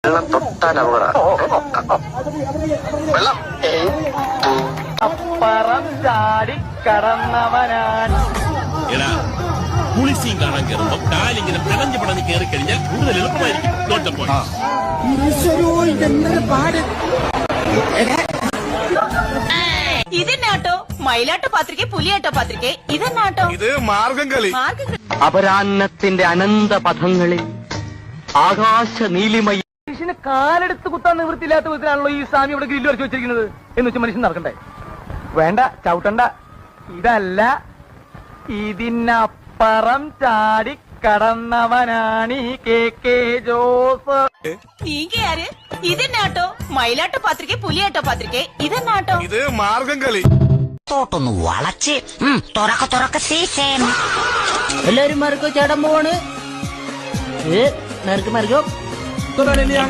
വെള്ളം തൊട്ടാൽ അപകടം. വെള്ളം അപ്പറം ചാടി കടന്നവനാണ്. കുളിസീൻ കാണാൻ കയറുമ്പോ കാലിങ്ങനെ പിണഞ്ഞു പടഞ്ഞ് കയറി കഴിഞ്ഞാൽ കൂടുതൽ എളുപ്പമായിരിക്കും. ഇതെന്നാട്ടോ മയിലാട്ടോ പാത്രിക പുലിയാട്ടോ പാത്രിക ഇതെന്നാട്ടോ ഇത് മാർഗം കളി. അപരാന്നത്തിന്റെ അനന്ത പഥങ്ങളിൽ ആകാശ നീലിമയ മനുഷ്യന് കാലെടുത്ത് കുത്താൻ നിവൃത്തിയില്ലാത്ത വിധത്തിലാണല്ലോ ഈ സ്വാമി ഇവിടെ ഗ്രില്ല് വരച്ച് വെച്ചിരിക്കുന്നത് എന്ന് വെച്ചാൽ മനുഷ്യൻ നടക്കണ്ടേ? വേണ്ട, ചവിട്ടണ്ട. ഇതല്ല, ഇതിനപ്പുറം ചാടി കടന്നവനാണ് ഈ KK ജോസ്. നീങ്കയാര്? ഇതെന്നാട്ടോ മയിലാട്ടോ പാത്രിക പുലിയാട്ടോ പാത്രിക ഇതെന്നാട്ടോ ഇത് മാർഗം കളി. തോട്ടൊന്ന് വളച്ച് തുറക്ക സീസൺ. എല്ലാരും മറുക്കോ ചേട്ടൻ പോവാണ്. മറുക്കും